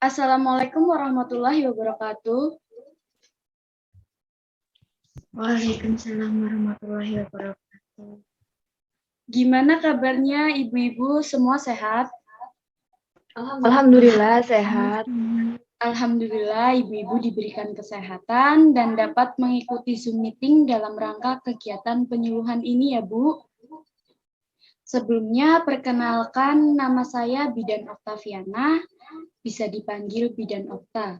Assalamualaikum warahmatullahi wabarakatuh. Waalaikumsalam warahmatullahi wabarakatuh. Gimana kabarnya ibu-ibu semua sehat? Alhamdulillah sehat. Alhamdulillah ibu-ibu diberikan kesehatan dan dapat mengikuti Zoom meeting dalam rangka kegiatan penyuluhan ini ya Bu. Sebelumnya perkenalkan nama saya Bidan Oktaviana, bisa dipanggil Bidan Okta.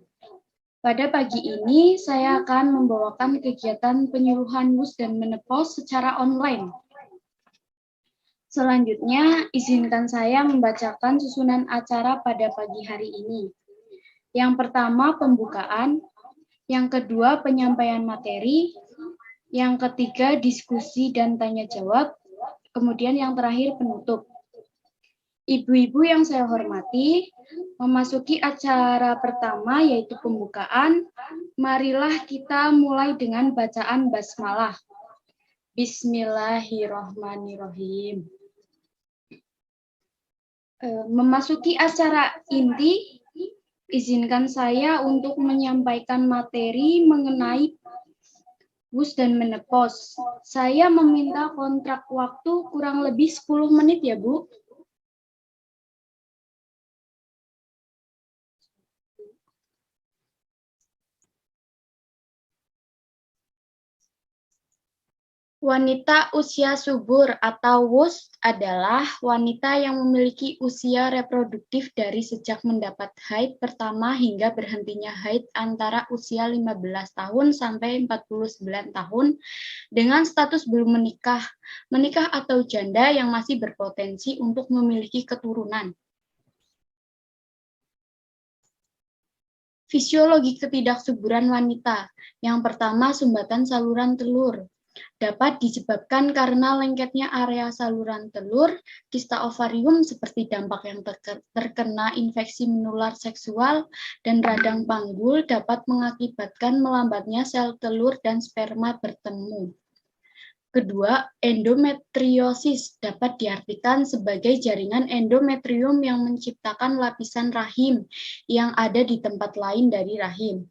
Pada pagi ini saya akan membawakan kegiatan penyuluhan WUS dan menepos secara online. Selanjutnya, izinkan saya membacakan susunan acara pada pagi hari ini. Yang pertama, pembukaan. Yang kedua, penyampaian materi. Yang ketiga, diskusi dan tanya jawab. Kemudian yang terakhir, penutup. Ibu-ibu yang saya hormati, memasuki acara pertama yaitu pembukaan. Marilah kita mulai dengan bacaan basmalah. Bismillahirrahmanirrahim. Memasuki acara inti, izinkan saya untuk menyampaikan materi mengenai WUS dan menepos. Saya meminta kontrak waktu kurang lebih 10 menit ya, Bu. Wanita usia subur atau WUS adalah wanita yang memiliki usia reproduktif dari sejak mendapat haid pertama hingga berhentinya haid antara usia 15 tahun sampai 49 tahun dengan status belum menikah, menikah atau janda yang masih berpotensi untuk memiliki keturunan. Fisiologi ketidaksuburan wanita. Yang pertama, sumbatan saluran telur. Dapat disebabkan karena lengketnya area saluran telur, kista ovarium seperti dampak yang terkena infeksi menular seksual, dan radang panggul dapat mengakibatkan melambatnya sel telur dan sperma bertemu. Kedua, endometriosis dapat diartikan sebagai jaringan endometrium yang menciptakan lapisan rahim yang ada di tempat lain dari rahim.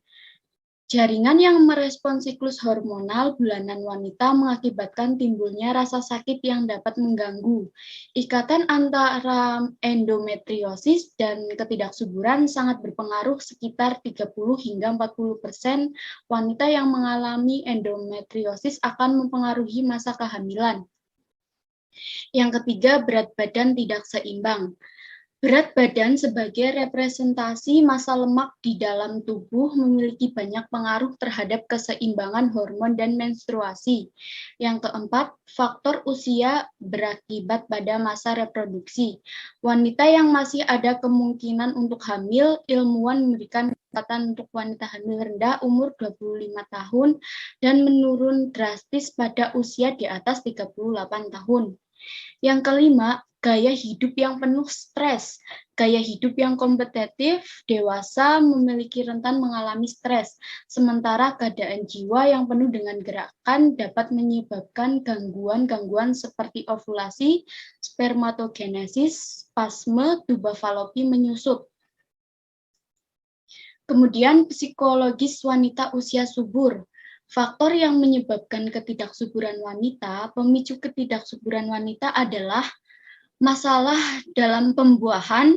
Jaringan yang merespon siklus hormonal bulanan wanita mengakibatkan timbulnya rasa sakit yang dapat mengganggu. Ikatan antara endometriosis dan ketidaksuburan sangat berpengaruh, sekitar 30 hingga 40% wanita yang mengalami endometriosis akan mempengaruhi masa kehamilan. Yang ketiga, berat badan tidak seimbang. Berat badan sebagai representasi massa lemak di dalam tubuh memiliki banyak pengaruh terhadap keseimbangan hormon dan menstruasi. Yang keempat, faktor usia berakibat pada masa reproduksi. Wanita yang masih ada kemungkinan untuk hamil, ilmuwan memberikan kesempatan untuk wanita hamil rendah umur 25 tahun dan menurun drastis pada usia di atas 38 tahun. Yang kelima, gaya hidup yang penuh stres. Gaya hidup yang kompetitif, dewasa memiliki rentan mengalami stres, sementara keadaan jiwa yang penuh dengan gerakan dapat menyebabkan gangguan-gangguan seperti ovulasi, spermatogenesis, spasme, tuba falopi menyusut. Kemudian psikologis wanita usia subur. Faktor yang menyebabkan ketidaksuburan wanita, pemicu ketidaksuburan wanita adalah masalah dalam pembuahan.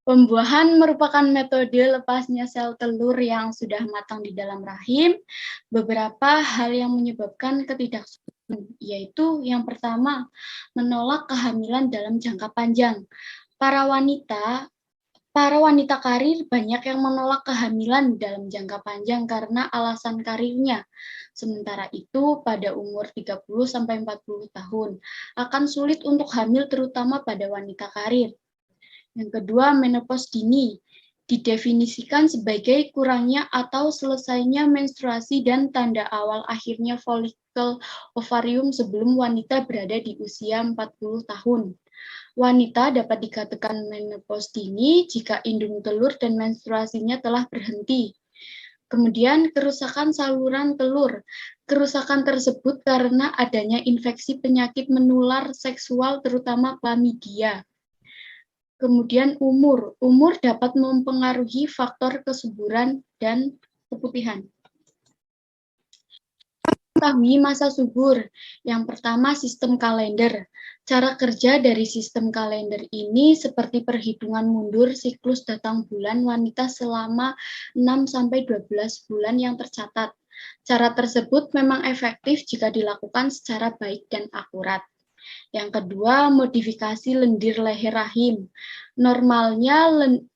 Pembuahan merupakan metode lepasnya sel telur yang sudah matang di dalam rahim. Beberapa hal yang menyebabkan ketidaksuburan, yaitu yang pertama, menolak kehamilan dalam jangka panjang. Para wanita karir banyak yang menolak kehamilan dalam jangka panjang karena alasan karirnya. Sementara itu, pada umur 30-40 tahun, akan sulit untuk hamil terutama pada wanita karir. Yang kedua, menopause dini. Didefinisikan sebagai kurangnya atau selesainya menstruasi dan tanda awal akhirnya folikel ovarium sebelum wanita berada di usia 40 tahun. Wanita dapat dikatakan menopause dini jika indung telur dan menstruasinya telah berhenti. Kemudian kerusakan saluran telur. Kerusakan tersebut karena adanya infeksi penyakit menular seksual terutama chlamydia. Kemudian umur. Umur dapat mempengaruhi faktor kesuburan dan keputihan. Ketahui masa subur. Yang pertama, sistem kalender. Cara kerja dari sistem kalender ini seperti perhitungan mundur siklus datang bulan wanita selama 6-12 bulan yang tercatat. Cara tersebut memang efektif jika dilakukan secara baik dan akurat. Yang kedua, modifikasi lendir leher rahim. Normalnya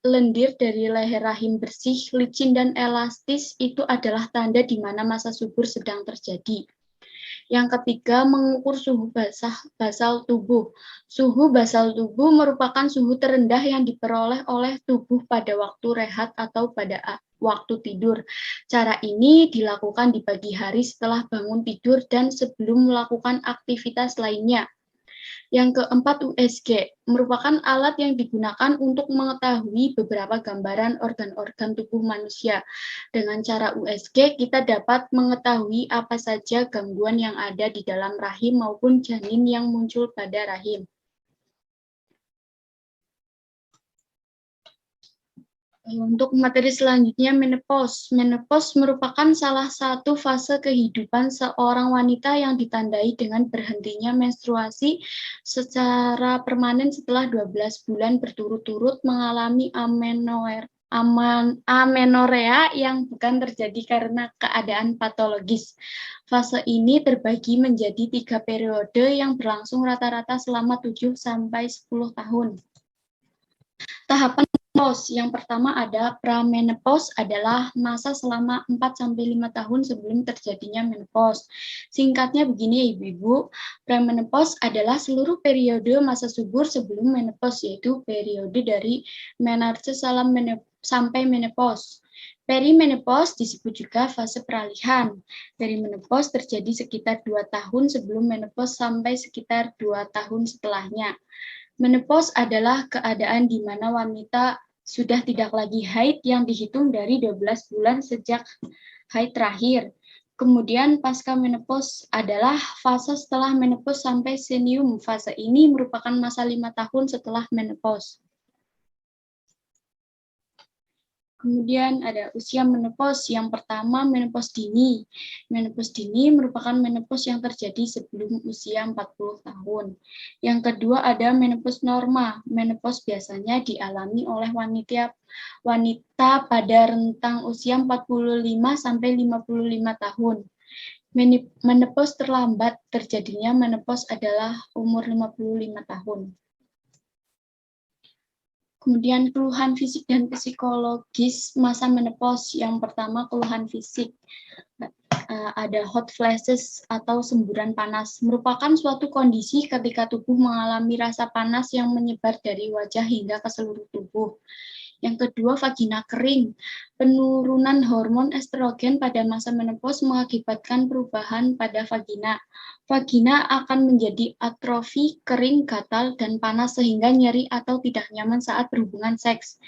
lendir dari leher rahim bersih, licin, dan elastis itu adalah tanda di mana masa subur sedang terjadi. Yang ketiga, mengukur suhu basal tubuh. Suhu basal tubuh merupakan suhu terendah yang diperoleh oleh tubuh pada waktu rehat atau pada waktu tidur. Cara ini dilakukan di pagi hari setelah bangun tidur dan sebelum melakukan aktivitas lainnya. Yang keempat, USG merupakan alat yang digunakan untuk mengetahui beberapa gambaran organ-organ tubuh manusia. Dengan cara USG, kita dapat mengetahui apa saja gangguan yang ada di dalam rahim maupun janin yang muncul pada rahim. Untuk materi selanjutnya, menopause. Menopause merupakan salah satu fase kehidupan seorang wanita yang ditandai dengan berhentinya menstruasi secara permanen setelah 12 bulan berturut-turut mengalami amenorea yang bukan terjadi karena keadaan patologis. Fase ini terbagi menjadi 3 periode yang berlangsung rata-rata selama 7-10 tahun. Tahapan menopause. Yang pertama ada pramenopause adalah masa selama 4-5 tahun sebelum terjadinya menopause. Singkatnya begini ya Ibu-Ibu, pramenopause adalah seluruh periode masa subur sebelum menopause, yaitu periode dari menarche sampai menopause. Perimenopause disebut juga fase peralihan. Perimenopause terjadi sekitar 2 tahun sebelum menopause sampai sekitar 2 tahun setelahnya. Menopause adalah keadaan di mana wanita sudah tidak lagi haid yang dihitung dari 12 bulan sejak haid terakhir. Kemudian pasca menopause adalah fase setelah menopause sampai senium. Fase ini merupakan masa 5 tahun setelah menopause. Kemudian ada usia menopause. Yang pertama, menopause dini. Menopause dini merupakan menopause yang terjadi sebelum usia 40 tahun. Yang kedua ada menopause norma. Menopause biasanya dialami oleh wanita pada rentang usia 45-55 tahun. Menopause terlambat terjadinya menopause adalah umur 55 tahun. Kemudian keluhan fisik dan psikologis masa menopause. Yang pertama keluhan fisik. Ada hot flashes atau semburan panas. Merupakan suatu kondisi ketika tubuh mengalami rasa panas yang menyebar dari wajah hingga ke seluruh tubuh. Yang kedua, vagina kering. Penurunan hormon estrogen pada masa menopause mengakibatkan perubahan pada vagina. Vagina akan menjadi atrofi, kering, gatal, dan panas sehingga nyeri atau tidak nyaman saat berhubungan seks.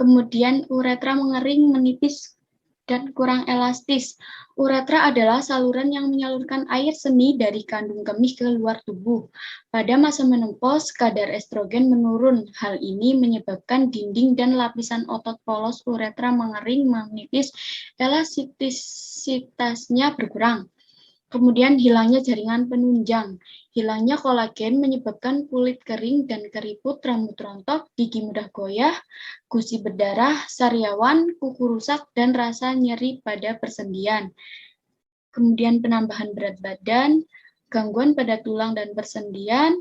Kemudian uretra mengering, menipis, dan kurang elastis. Uretra adalah saluran yang menyalurkan air seni dari kandung kemih ke luar tubuh. Pada masa menopause, kadar estrogen menurun. Hal ini menyebabkan dinding dan lapisan otot polos uretra mengering, menipis, elastisitasnya berkurang. Kemudian hilangnya jaringan penunjang. Hilangnya kolagen menyebabkan kulit kering dan keriput, rambut rontok, gigi mudah goyah, gusi berdarah, sariawan, kuku rusak, dan rasa nyeri pada persendian. Kemudian penambahan berat badan, gangguan pada tulang dan persendian.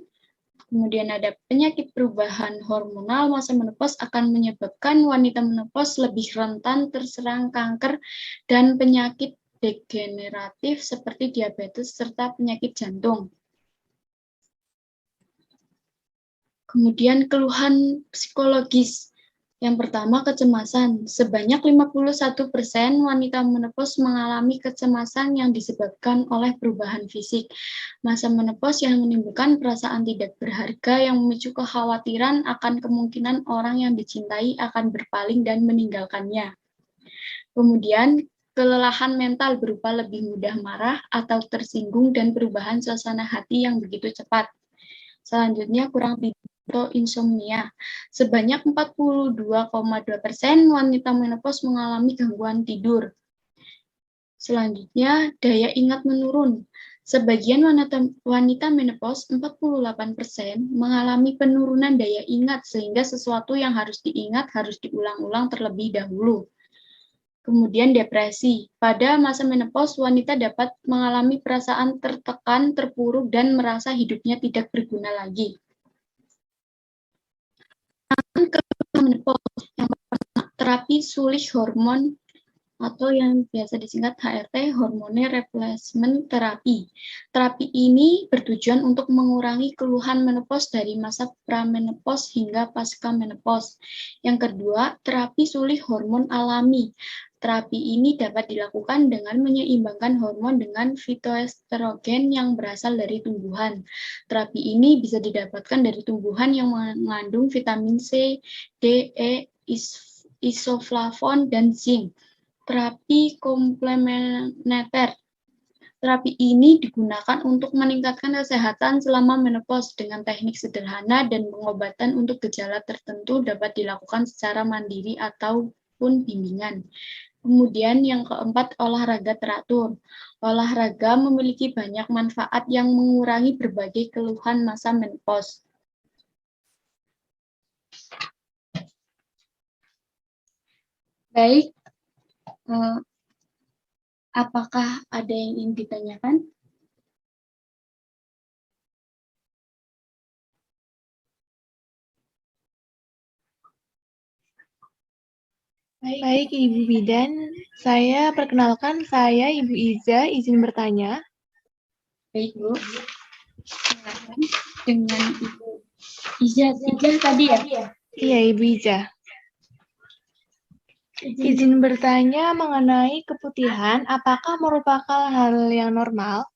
Kemudian ada penyakit perubahan hormonal. Masa menopause akan menyebabkan wanita menopause lebih rentan terserang kanker dan penyakit degeneratif seperti diabetes serta penyakit jantung. Kemudian keluhan psikologis. Yang pertama, kecemasan. Sebanyak 51% wanita menopause mengalami kecemasan yang disebabkan oleh perubahan fisik. Masa menopause yang menimbulkan perasaan tidak berharga yang memicu kekhawatiran akan kemungkinan orang yang dicintai akan berpaling dan meninggalkannya. Kemudian, kelelahan mental berupa lebih mudah marah atau tersinggung dan perubahan suasana hati yang begitu cepat. Selanjutnya, kurang tidur. atau insomnia. Sebanyak 42,2% wanita menopause mengalami gangguan tidur. Selanjutnya, daya ingat menurun. Sebagian wanita menopause 48% mengalami penurunan daya ingat sehingga sesuatu yang harus diingat harus diulang-ulang terlebih dahulu. Kemudian depresi. Pada masa menopause, wanita dapat mengalami perasaan tertekan, terpuruk, dan merasa hidupnya tidak berguna lagi. Menopause yang pertama, terapi sulih hormon atau yang biasa disingkat HRT, hormone replacement therapy. Terapi ini bertujuan untuk mengurangi keluhan menopause dari masa pramenopause hingga pasca menopause. Yang kedua, terapi sulih hormon alami. Terapi ini dapat dilakukan dengan menyeimbangkan hormon dengan fitoestrogen yang berasal dari tumbuhan. Terapi ini bisa didapatkan dari tumbuhan yang mengandung vitamin C, D, E, isoflavon, dan zinc. Terapi komplementer. Terapi ini digunakan untuk meningkatkan kesehatan selama menopause dengan teknik sederhana dan pengobatan untuk gejala tertentu dapat dilakukan secara mandiri ataupun bimbingan. Kemudian yang keempat, olahraga teratur. Olahraga memiliki banyak manfaat yang mengurangi berbagai keluhan masa menopause. Baik, apakah ada yang ingin ditanyakan? Baik, Ibu Bidan. Saya perkenalkan, saya Ibu Iza, izin bertanya. Baik, Bu. Silakan dengan Ibu Iza tadi ya? Iya, Ibu Iza. Izin bertanya mengenai keputihan, apakah merupakan hal yang normal?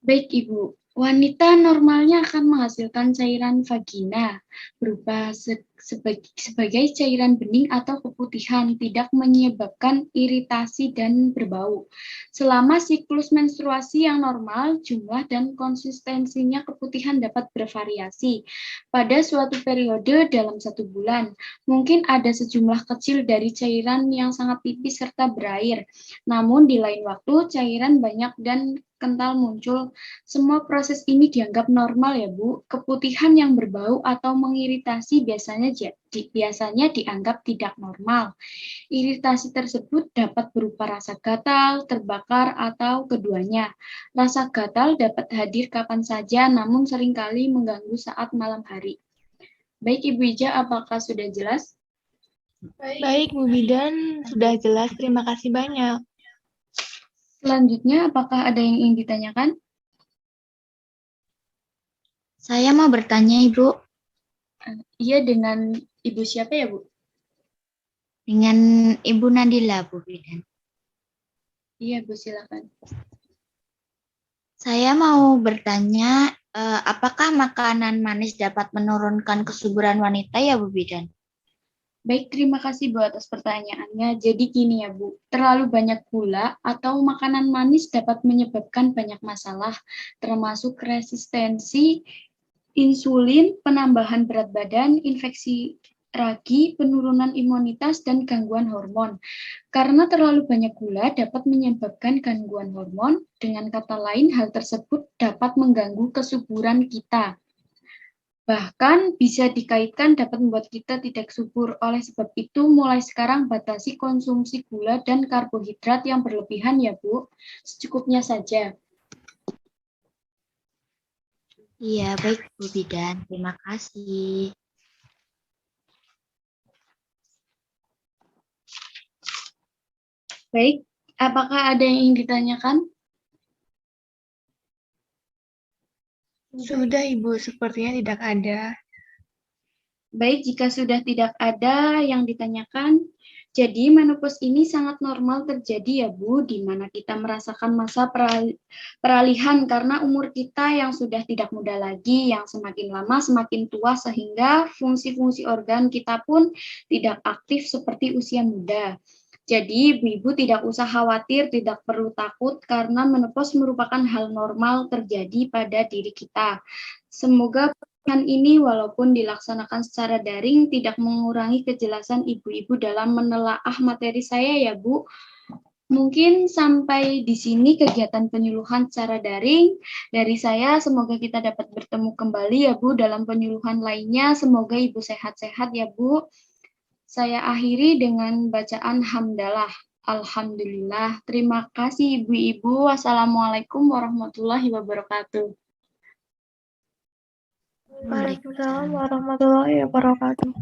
Baik, Ibu. Wanita normalnya akan menghasilkan cairan vagina berupa sebagai cairan bening atau keputihan, tidak menyebabkan iritasi dan berbau. Selama siklus menstruasi yang normal, jumlah dan konsistensinya keputihan dapat bervariasi. Pada suatu periode dalam 1 bulan, mungkin ada sejumlah kecil dari cairan yang sangat tipis serta berair. Namun di lain waktu, cairan banyak dan kental muncul. Semua proses ini dianggap normal ya Bu. Keputihan yang berbau atau mengiritasi biasanya dianggap tidak normal. Iritasi tersebut dapat berupa rasa gatal, terbakar, atau keduanya. Rasa gatal dapat hadir kapan saja namun seringkali mengganggu saat malam hari. Baik Ibu Ija, apakah sudah jelas? Baik, Bu Bidan, sudah jelas. Terima kasih banyak. Selanjutnya, apakah ada yang ingin ditanyakan? Saya mau bertanya, Ibu. Iya, dengan Ibu siapa ya, Bu? Dengan Ibu Nadila, Bu Bidan. Iya, Bu, silakan. Saya mau bertanya, apakah makanan manis dapat menurunkan kesuburan wanita ya, Bu Bidan? Baik, terima kasih Bu atas pertanyaannya. Jadi gini ya Bu, terlalu banyak gula atau makanan manis dapat menyebabkan banyak masalah, termasuk resistensi insulin, penambahan berat badan, infeksi ragi, penurunan imunitas, dan gangguan hormon. Karena terlalu banyak gula dapat menyebabkan gangguan hormon, dengan kata lain hal tersebut dapat mengganggu kesuburan kita. Bahkan bisa dikaitkan dapat membuat kita tidak subur. Oleh sebab itu, mulai sekarang batasi konsumsi gula dan karbohidrat yang berlebihan ya Bu. Secukupnya saja. Iya, baik Bu Bidan. Terima kasih. Baik, apakah ada yang ingin ditanyakan? Sudah, Ibu. Sepertinya tidak ada. Baik, jika sudah tidak ada yang ditanyakan, jadi menopause ini sangat normal terjadi ya Bu, di mana kita merasakan masa peralihan karena umur kita yang sudah tidak muda lagi, yang semakin lama semakin tua sehingga fungsi-fungsi organ kita pun tidak aktif seperti usia muda. Jadi ibu-ibu tidak usah khawatir, tidak perlu takut karena menopause merupakan hal normal terjadi pada diri kita. Semoga ini walaupun dilaksanakan secara daring tidak mengurangi kejelasan ibu-ibu dalam menelaah materi saya ya Bu. Mungkin sampai di sini kegiatan penyuluhan secara daring dari saya. Semoga kita dapat bertemu kembali ya Bu dalam penyuluhan lainnya. Semoga Ibu sehat-sehat ya Bu. Saya akhiri dengan bacaan hamdalah. Alhamdulillah. Terima kasih Ibu-ibu. Wassalamualaikum warahmatullahi wabarakatuh. Waalaikumsalam warahmatullahi wabarakatuh.